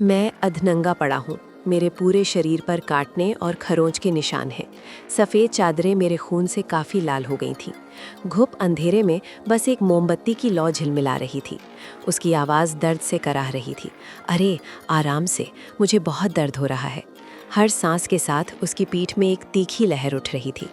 मैं अधनंगा पड़ा हूँ। मेरे पूरे शरीर पर काटने और खरोंच के निशान हैं। सफ़ेद चादरें मेरे खून से काफ़ी लाल हो गई थीं। घुप अंधेरे में बस एक मोमबत्ती की लौ झिलमिला रही थी। उसकी आवाज़ दर्द से कराह रही थी। अरे आराम से, मुझे बहुत दर्द हो रहा है। हर सांस के साथ उसकी पीठ में एक तीखी लहर उठ रही थी।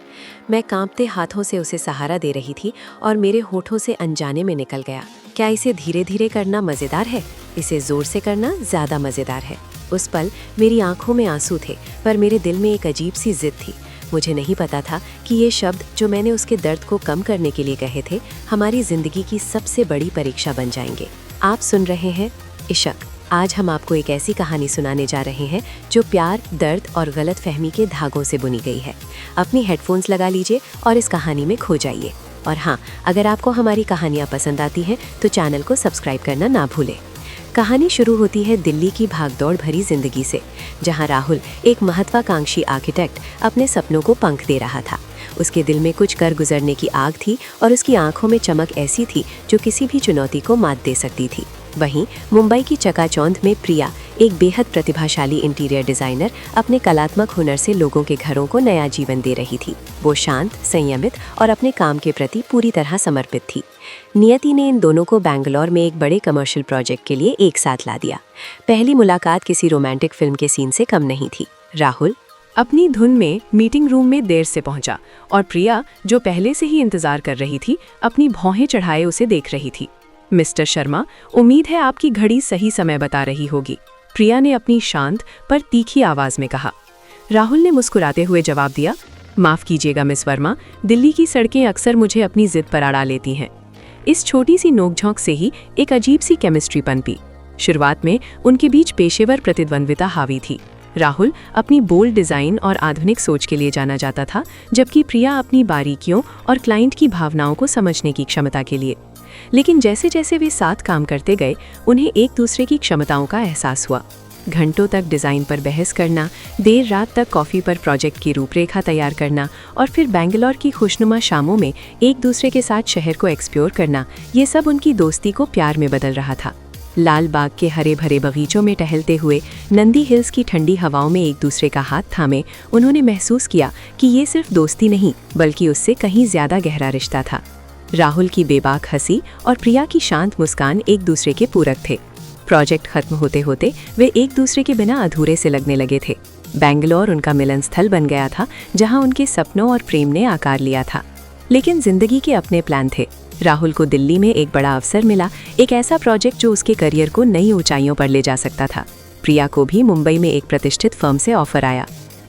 मैं कांपते हाथों से उसे सहारा दे रही थी और मेरे होठों से अनजाने में निकल गया, क्या इसे धीरे धीरे करना मज़ेदार है? इसे ज़ोर से करना ज़्यादा मज़ेदार है। उस पल मेरी आंखों में आंसू थे, पर मेरे दिल में एक अजीब सी जिद थी। मुझे नहीं पता था कि ये शब्द जो मैंने उसके दर्द को कम करने के लिए कहे थे, हमारी ज़िंदगी की सबसे बड़ी परीक्षा बन जाएंगे। आप सुन रहे हैं इश्क। आज हम आपको एक ऐसी कहानी सुनाने जा रहे हैं जो प्यार, दर्द और गलत फहमी के धागों से बुनी गई है। अपनी हेडफोन्स लगा लीजिए और इस कहानी में खो जाइए। और हाँ, अगर आपको हमारी कहानियाँ पसंद आती हैं तो चैनल को सब्सक्राइब करना ना भूलें। कहानी शुरू होती है दिल्ली की भागदौड़ भरी जिंदगी से, जहां राहुल, एक महत्वाकांक्षी आर्किटेक्ट, अपने सपनों को पंख दे रहा था। उसके दिल में कुछ कर गुजरने की आग थी और उसकी आंखों में चमक ऐसी थी जो किसी भी चुनौती को मात दे सकती थी। वहीं मुंबई की चकाचौंध में प्रिया, एक बेहद प्रतिभाशाली इंटीरियर डिजाइनर, अपने कलात्मक हुनर से लोगों के घरों को नया जीवन दे रही थी। वो शांत, संयमित और अपने काम के प्रति पूरी तरह समर्पित थी। नियति ने इन दोनों को बैंगलोर में एक बड़े कमर्शियल प्रोजेक्ट के लिए एक साथ ला दिया। पहली मुलाकात किसी रोमांटिक फिल्म के सीन से कम नहीं थी। राहुल अपनी धुन में मीटिंग रूम में देर से पहुंचा और प्रिया, जो पहले से ही इंतजार कर रही थी, अपनी भौहें चढ़ाए उसे देख रही थी। मिस्टर शर्मा, उम्मीद है आपकी घड़ी सही समय बता रही होगी, प्रिया ने अपनी शांत पर तीखी आवाज में कहा। राहुल ने मुस्कुराते हुए जवाब दिया, माफ कीजिएगा मिस वर्मा, दिल्ली की सड़कें अक्सर मुझे अपनी जिद पर अड़ा लेती हैं। इस छोटी सी नोकझोंक से ही एक अजीब सी केमिस्ट्री पनपी। शुरुआत में उनके बीच पेशेवर प्रतिद्वंद्विता हावी थी। राहुल अपनी बोल्ड डिजाइन और आधुनिक सोच के लिए जाना जाता था, जबकि प्रिया अपनी बारीकियों और क्लाइंट की भावनाओं को समझने की क्षमता के लिए। लेकिन जैसे जैसे वे साथ काम करते गए, उन्हें एक दूसरे की क्षमताओं का एहसास हुआ। घंटों तक डिज़ाइन पर बहस करना, देर रात तक कॉफ़ी पर प्रोजेक्ट की रूपरेखा तैयार करना और फिर बेंगलोर की खुशनुमा शामों में एक दूसरे के साथ शहर को एक्सप्लोर करना, ये सब उनकी दोस्ती को प्यार में बदल रहा था। लाल बाग के हरे भरे बगीचों में टहलते हुए, नंदी हिल्स की ठंडी हवाओं में एक दूसरे का हाथ थामे, उन्होंने महसूस किया कि ये सिर्फ दोस्ती नहीं, बल्कि उससे कहीं ज़्यादा गहरा रिश्ता था। राहुल की बेबाक हंसी और प्रिया की शांत मुस्कान एक दूसरे के पूरक थे। प्रोजेक्ट खत्म होते होते वे एक दूसरे के बिना अधूरे से लगने लगे थे। बेंगलोर उनका मिलन स्थल बन गया था, जहां उनके सपनों और प्रेम ने आकार लिया था। लेकिन जिंदगी के अपने प्लान थे। राहुल को दिल्ली में एक बड़ा अवसर मिला, एक ऐसा प्रोजेक्ट जो उसके करियर को नई ऊंचाइयों पर ले जा सकता था। प्रिया को भी मुंबई में एक प्रतिष्ठित फर्म से ऑफर आया।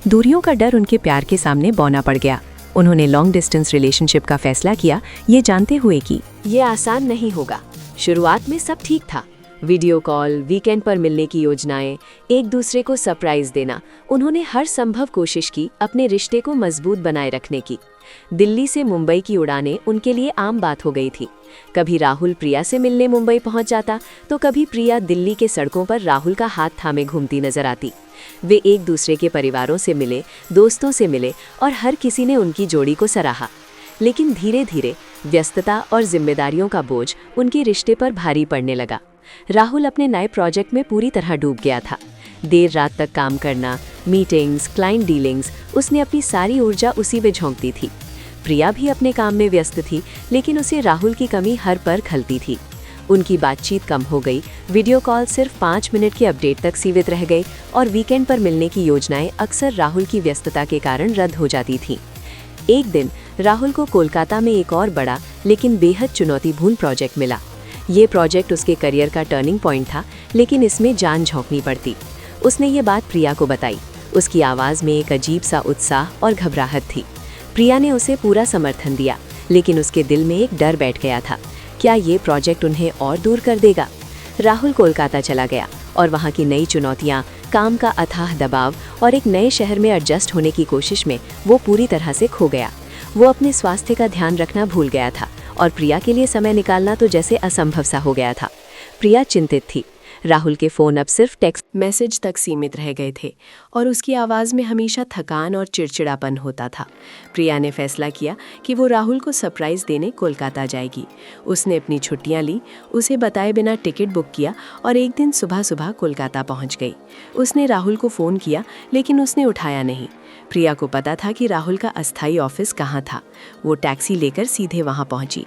दूरियों का डर उनके प्यार के सामने बौना पड़ गया। उन्होंने लॉन्ग डिस्टेंस रिलेशनशिप का फैसला किया, ये जानते हुए कि ये आसान नहीं होगा। शुरुआत में सब ठीक था, वीडियो कॉल, वीकेंड पर मिलने की योजनाएं, एक दूसरे को सरप्राइज देना। उन्होंने हर संभव कोशिश की अपने रिश्ते को मजबूत बनाए रखने की। दिल्ली से मुंबई की उड़ानें उनके लिए आम बात हो गई थी। कभी राहुल प्रिया से मिलने मुंबई पहुंच जाता, तो कभी प्रिया दिल्ली के सड़कों पर राहुल का हाथ थामे घूमती नजर आती। वे एक दूसरे के परिवारों से मिले, दोस्तों से मिले और हर किसी ने उनकी जोड़ी को सराहा। लेकिन धीरे धीरे व्यस्तता और जिम्मेदारियों का बोझ उनके रिश्ते पर भारी पड़ने लगा। राहुल अपने नए प्रोजेक्ट में पूरी तरह डूब गया था। देर रात तक काम करना, मीटिंग्स, क्लाइंट डीलिंग्स, उसने अपनी सारी ऊर्जा उसी में झोंकती थी। प्रिया भी अपने काम में व्यस्त थी, लेकिन उसे राहुल की कमी हर पल खलती थी। उनकी बातचीत कम हो गई, वीडियो कॉल सिर्फ 5 मिनट के अपडेट तक सीमित रह गई और वीकेंड पर मिलने की योजनाएं अक्सर राहुल की व्यस्तता के कारण रद्द हो जाती थीं। एक दिन राहुल को कोलकाता में एक और बड़ा लेकिन बेहद चुनौतीपूर्ण प्रोजेक्ट मिला। ये प्रोजेक्ट उसके करियर का टर्निंग पॉइंट था, लेकिन इसमें जान झोंकनी पड़ती। उसने ये बात प्रिया को बताई। उसकी आवाज़ में एक अजीब सा उत्साह और घबराहट थी। प्रिया ने उसे पूरा समर्थन दिया, लेकिन उसके दिल में एक डर बैठ गया था, क्या ये प्रोजेक्ट उन्हें और दूर कर देगा? राहुल कोलकाता चला गया और वहाँ की नई चुनौतियाँ, काम का अथाह दबाव और एक नए शहर में एडजस्ट होने की कोशिश में वो पूरी तरह से खो गया। वो अपने स्वास्थ्य का ध्यान रखना भूल गया था और प्रिया के लिए समय निकालना तो जैसे असंभव सा हो गया था। प्रिया चिंतित थी। राहुल के फ़ोन अब सिर्फ टेक्स्ट मैसेज तक सीमित रह गए थे और उसकी आवाज़ में हमेशा थकान और चिड़चिड़ापन होता था। प्रिया ने फैसला किया कि वो राहुल को सरप्राइज़ देने कोलकाता जाएगी। उसने अपनी छुट्टियां ली, उसे बताए बिना टिकट बुक किया और एक दिन सुबह सुबह कोलकाता पहुंच गई। उसने राहुल को फ़ोन किया लेकिन उसने उठाया नहीं। प्रिया को पता था कि राहुल का अस्थायी ऑफिस कहाँ था। वो टैक्सी लेकर सीधे वहाँ पहुंची।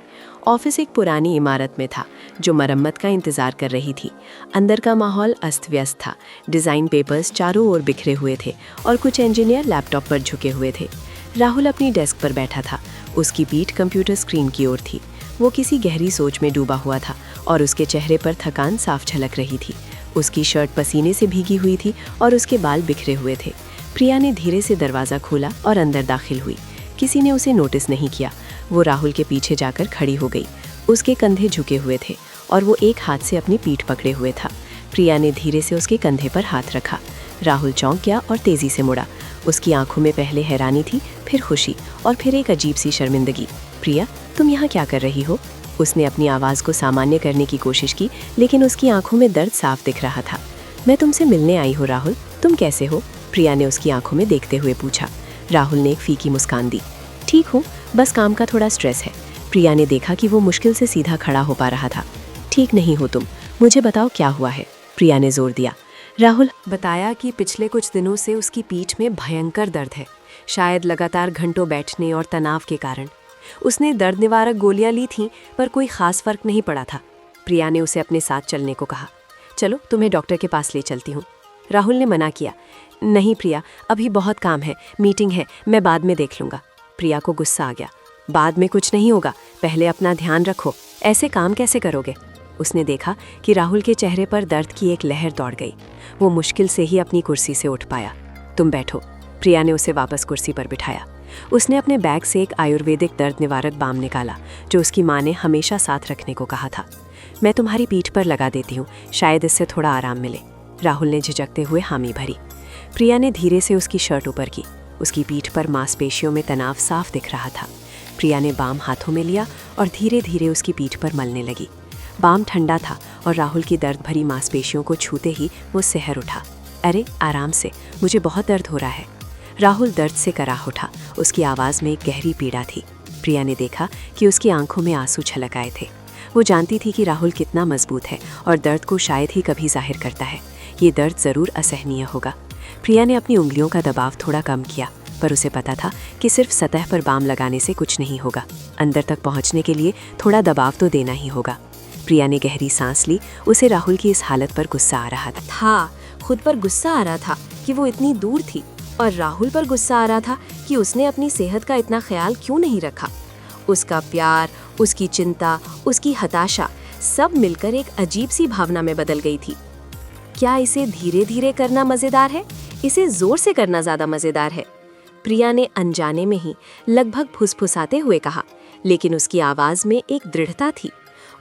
ऑफिस एक पुरानी इमारत में था जो मरम्मत का इंतज़ार कर रही थी। अंदर का माहौल अस्त व्यस्त था। डिज़ाइन पेपर्स चारों ओर बिखरे हुए थे और कुछ इंजीनियर लैपटॉप पर झुके हुए थे। राहुल अपनी डेस्क पर बैठा था। उसकी पीठ कंप्यूटर स्क्रीन की ओर थी। वो किसी गहरी सोच में डूबा हुआ था और उसके चेहरे पर थकान साफ झलक रही थी। उसकी शर्ट पसीने से भीगी हुई थी और उसके बाल बिखरे हुए थे। प्रिया ने धीरे से दरवाज़ा खोला और अंदर दाखिल हुई। किसी ने उसे नोटिस नहीं किया। वो राहुल के पीछे जाकर खड़ी हो गई। उसके कंधे झुके हुए थे और वो एक हाथ से अपनी पीठ पकड़े हुए था। प्रिया ने धीरे से उसके कंधे पर हाथ रखा। राहुल चौंक गया और तेज़ी से मुड़ा। उसकी आंखों में पहले हैरानी थी, फिर खुशी और फिर एक अजीब सी शर्मिंदगी। प्रिया, तुम यहाँ क्या कर रही हो? उसने अपनी आवाज़ को सामान्य करने की कोशिश की, लेकिन उसकी आंखों में दर्द साफ दिख रहा था। मैं तुमसे मिलने आई हूँ राहुल, तुम कैसे हो? प्रिया ने उसकी आंखों में देखते हुए पूछा। राहुल ने एक फीकी मुस्कान दी। ठीक हूँ, बस काम का थोड़ा स्ट्रेस है। प्रिया ने देखा कि वो मुश्किल से सीधा खड़ा हो पा रहा था। ठीक नहीं हो तुम, मुझे बताओ क्या हुआ है? प्रिया ने जोर दिया। राहुल बताया कि पिछले कुछ दिनों से उसकी पीठ में भयंकर दर्द है, शायद लगातार घंटों बैठने और तनाव के कारण। उसने दर्द निवारक गोलियां ली थीं, पर कोई खास फर्क नहीं पड़ा था। प्रिया ने उसे अपने साथ चलने को कहा। चलो, तुम्हें डॉक्टर के पास ले चलती हूँ। राहुल ने मना किया। नहीं प्रिया, अभी बहुत काम है, मीटिंग है, मैं बाद में देख लूँगा। प्रिया को गुस्सा आ गया। बाद में कुछ नहीं होगा, पहले अपना ध्यान रखो। ऐसे काम कैसे करोगे? उसने देखा कि राहुल के चेहरे पर दर्द की एक लहर दौड़ गई। वो मुश्किल से ही अपनी कुर्सी से उठ पाया। तुम बैठो। प्रिया ने उसे वापस कुर्सी पर बिठाया। उसने अपने बैग से एक आयुर्वेदिक दर्द निवारक बाम निकाला जो उसकी माँ ने हमेशा साथ रखने को कहा था। मैं तुम्हारी पीठ पर लगा देती हूँ, शायद इससे थोड़ा आराम मिले। राहुल ने झिझकते हुए हामी भरी। प्रिया ने धीरे से उसकी शर्ट ऊपर की। उसकी पीठ पर मांसपेशियों में तनाव साफ दिख रहा था। प्रिया ने बाम हाथों में लिया और धीरे धीरे उसकी पीठ पर मलने लगी। बाम ठंडा था और राहुल की दर्द भरी मांसपेशियों को छूते ही वो सहर उठा। अरे आराम से, मुझे बहुत दर्द हो रहा है। राहुल दर्द से कराह उठा। उसकी आवाज़ में एक गहरी पीड़ा थी। प्रिया ने देखा कि उसकी आंखों में आंसू छलक आए थे। वो जानती थी कि राहुल कितना मजबूत है और दर्द को शायद ही कभी जाहिर करता है। ये दर्द ज़रूर असहनीय होगा। प्रिया ने अपनी उंगलियों का दबाव थोड़ा कम किया, पर उसे पता था कि सिर्फ सतह पर बाम लगाने से कुछ नहीं होगा। अंदर तक पहुंचने के लिए थोड़ा दबाव तो देना ही होगा। प्रिया ने गहरी सांस ली। उसे राहुल की इस हालत पर गुस्सा आ रहा था। खुद पर गुस्सा आ रहा था कि वो इतनी दूर थी, और राहुल पर गुस्सा आ रहा था कि उसने अपनी सेहत का इतना ख्याल क्यों नहीं रखा। उसका प्यार, उसकी चिंता, उसकी हताशा सब मिलकर एक अजीब सी भावना में बदल गई थी। क्या इसे धीरे धीरे करना मज़ेदार है, इसे जोर से करना ज़्यादा मज़ेदार है? प्रिया ने अनजाने में ही लगभग फुसफुसाते हुए कहा, लेकिन उसकी आवाज़ में एक दृढ़ता थी।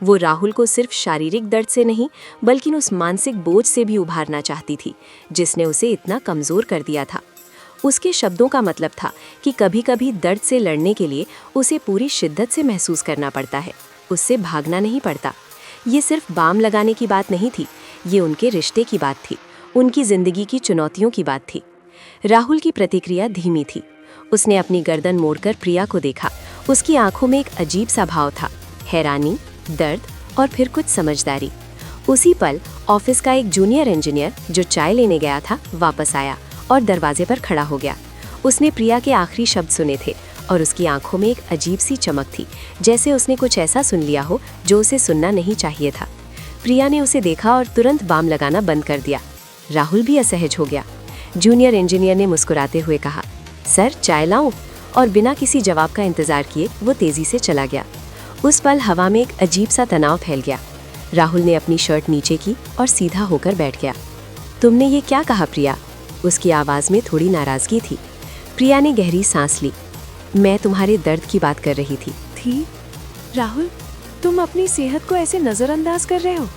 वो राहुल को सिर्फ शारीरिक दर्द से नहीं, बल्कि उस मानसिक बोझ से भी उभारना चाहती थी जिसने उसे इतना कमज़ोर कर दिया था। उसके शब्दों का मतलब था कि कभी-कभी दर्द से लड़ने के लिए उसे पूरी शिद्दत से महसूस करना पड़ता है, उससे भागना नहीं पड़ता। ये सिर्फ बाम लगाने की बात नहीं थी, ये उनके रिश्ते की बात थी, उनकी जिंदगी की चुनौतियों की बात थी। राहुल की प्रतिक्रिया धीमी थी। उसने अपनी गर्दन मोड़कर प्रिया को देखा। उसकी आंखों में एक अजीब सा भाव था, हैरानी, दर्द और फिर कुछ समझदारी। उसी पल ऑफिस का एक जूनियर इंजीनियर जो चाय लेने गया था वापस आया और दरवाजे पर खड़ा हो गया। उसने प्रिया के आखिरी शब्द सुने थे और उसकी आंखों में एक अजीब सी चमक थी, जैसे उसने कुछ ऐसा सुन लिया हो जो उसे सुनना नहीं चाहिए था। प्रिया ने उसे देखा और तुरंत बाम लगाना बंद कर दिया। राहुल भी असहज हो गया। जूनियर इंजीनियर ने मुस्कुराते हुए कहा, सर चाय लाऊं? और बिना किसी जवाब का इंतजार किए वो तेजी से चला गया। उस पल हवा में एक अजीब सा तनाव फैल गया। राहुल ने अपनी शर्ट नीचे की और सीधा होकर बैठ गया। तुमने ये क्या कहा प्रिया? उसकी आवाज़ में थोड़ी नाराज़गी थी। प्रिया ने गहरी सांस ली। मैं तुम्हारे दर्द की बात कर रही थी। राहुल, तुम अपनी सेहत को ऐसे नज़रअंदाज कर रहे हो?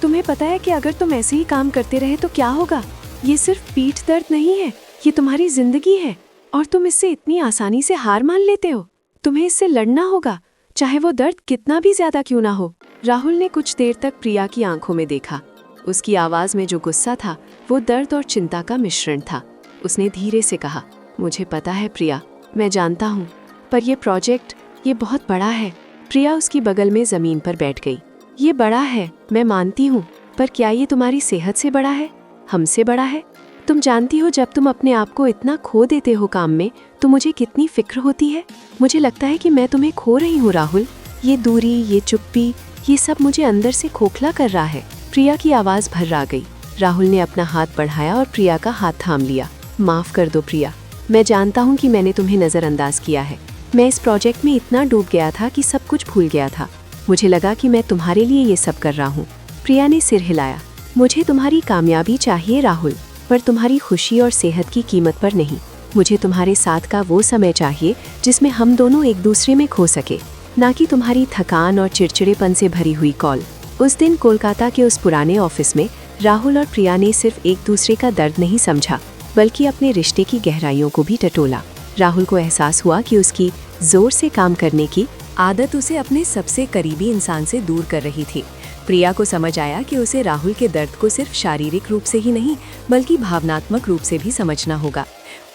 तुम्हें पता है कि अगर तुम ऐसे ही काम करते रहे तो क्या होगा? ये सिर्फ पीठ दर्द नहीं है, ये तुम्हारी जिंदगी है और तुम इससे इतनी आसानी से हार मान लेते हो। तुम्हें इससे लड़ना होगा, चाहे वो दर्द कितना भी ज्यादा क्यों ना हो। राहुल ने कुछ देर तक प्रिया की आंखों में देखा। उसकी आवाज़ में जो गुस्सा था वो दर्द और चिंता का मिश्रण था। उसने धीरे से कहा, मुझे पता है प्रिया, मैं जानता हूँ, पर ये प्रोजेक्ट ये बहुत बड़ा है। प्रिया उसकी बगल में ज़मीन पर बैठ गई। ये बड़ा है, मैं मानती हूँ, पर क्या ये तुम्हारी सेहत से बड़ा है, हमसे बड़ा है? तुम जानती हो जब तुम अपने आप को इतना खो देते हो काम में तो मुझे कितनी फिक्र होती है। मुझे लगता है कि मैं तुम्हें खो रही हूँ राहुल। ये दूरी, ये चुप्पी, ये सब मुझे अंदर से खोखला कर रहा है। प्रिया की आवाज़ भर्रा गई। राहुल ने अपना हाथ बढ़ाया और प्रिया का हाथ थाम लिया। माफ़ कर दो प्रिया, मैं जानता हूँ कि मैंने तुम्हें नज़रअंदाज किया है। मैं इस प्रोजेक्ट में इतना डूब गया था कि सब कुछ भूल गया था। मुझे लगा कि मैं तुम्हारे लिए ये सब कर रहा हूँ। प्रिया ने सिर हिलाया। मुझे तुम्हारी कामयाबी चाहिए राहुल, पर तुम्हारी खुशी और सेहत की कीमत पर नहीं। मुझे तुम्हारे साथ का वो समय चाहिए जिसमें हम दोनों एक दूसरे में खो सके, ना कि तुम्हारी थकान और चिड़चिड़ेपन से भरी हुई कॉल। उस दिन कोलकाता के उस पुराने ऑफिस में राहुल और प्रिया ने सिर्फ एक दूसरे का दर्द नहीं समझा, बल्कि अपने रिश्ते की गहराइयों को भी टटोला। राहुल को एहसास हुआ कि उसकी जोर से काम करने की आदत उसे अपने सबसे करीबी इंसान से दूर कर रही थी। प्रिया को समझ आया कि उसे राहुल के दर्द को सिर्फ शारीरिक रूप से ही नहीं बल्कि भावनात्मक रूप से भी समझना होगा।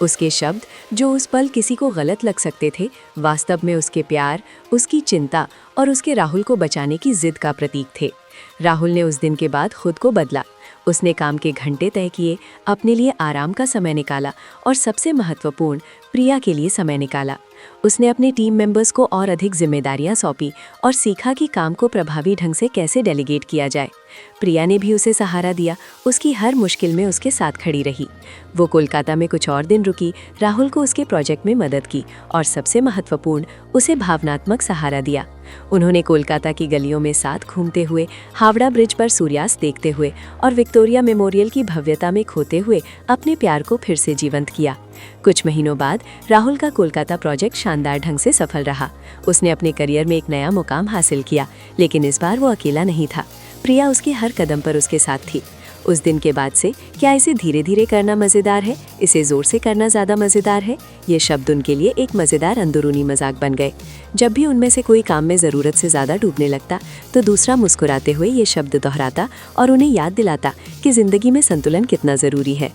उसके शब्द, जो उस पल किसी को गलत लग सकते थे, वास्तव में उसके प्यार, उसकी चिंता और उसके राहुल को बचाने की जिद का प्रतीक थे। राहुल ने उस दिन के बाद खुद को बदला। उसने काम के घंटे तय किए, अपने लिए आराम का समय निकाला और सबसे महत्वपूर्ण, प्रिया के लिए समय निकाला। उसने अपने टीम मेंबर्स को और अधिक जिम्मेदारियां सौंपी और सीखा कि काम को प्रभावी ढंग से कैसे डेलीगेट किया जाए। प्रिया ने भी उसे सहारा दिया, उसकी हर मुश्किल में उसके साथ खड़ी रही। वो कोलकाता में कुछ और दिन रुकी, राहुल को उसके प्रोजेक्ट में मदद की और सबसे महत्वपूर्ण, उसे भावनात्मक सहारा दिया। उन्होंने कोलकाता की गलियों में साथ घूमते हुए, हावड़ा ब्रिज पर सूर्यास्त देखते हुए और विक्टोरिया मेमोरियल की भव्यता में खोते हुए अपने प्यार को फिर से जीवंत किया। कुछ महीनों बाद राहुल का कोलकाता प्रोजेक्ट शानदार ढंग से सफल रहा। उसने अपने करियर में एक नया मुकाम हासिल किया, लेकिन इस बार वो अकेला नहीं था। प्रिया उसके हर कदम पर उसके साथ थी। उस दिन के बाद से क्या इसे धीरे धीरे करना मज़ेदार है, इसे ज़ोर से करना ज़्यादा मज़ेदार है, ये शब्द उनके लिए एक मज़ेदार अंदरूनी मजाक बन गए। जब भी उनमें से कोई काम में ज़रूरत से ज़्यादा डूबने लगता तो दूसरा मुस्कुराते हुए ये शब्द दोहराता और उन्हें याद दिलाता कि ज़िंदगी में संतुलन कितना ज़रूरी है।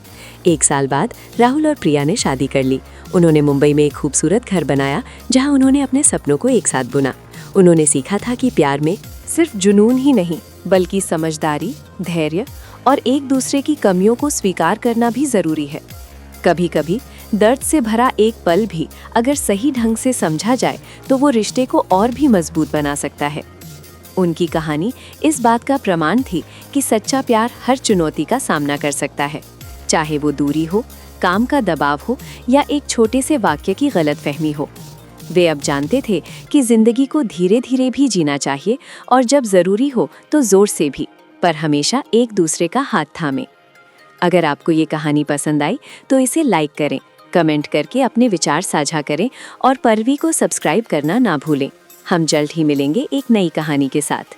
1 साल बाद राहुल और प्रिया ने शादी कर ली। उन्होंने मुंबई में एक खूबसूरत घर बनाया जहाँ उन्होंने अपने सपनों को एक साथ बुना। उन्होंने सीखा था कि प्यार में सिर्फ जुनून ही नहीं बल्कि समझदारी, धैर्य और एक दूसरे की कमियों को स्वीकार करना भी जरूरी है। कभी कभी दर्द से भरा एक पल भी अगर सही ढंग से समझा जाए तो वो रिश्ते को और भी मजबूत बना सकता है। उनकी कहानी इस बात का प्रमाण थी कि सच्चा प्यार हर चुनौती का सामना कर सकता है, चाहे वो दूरी हो, काम का दबाव हो या एक छोटे से वाक्य की गलतफहमी हो। वे अब जानते थे कि जिंदगी को धीरे धीरे भी जीना चाहिए और जब जरूरी हो तो जोर से भी, पर हमेशा एक दूसरे का हाथ थामे। अगर आपको ये कहानी पसंद आई तो इसे लाइक करें, कमेंट करके अपने विचार साझा करें और परवी को सब्सक्राइब करना ना भूलें। हम जल्द ही मिलेंगे एक नई कहानी के साथ।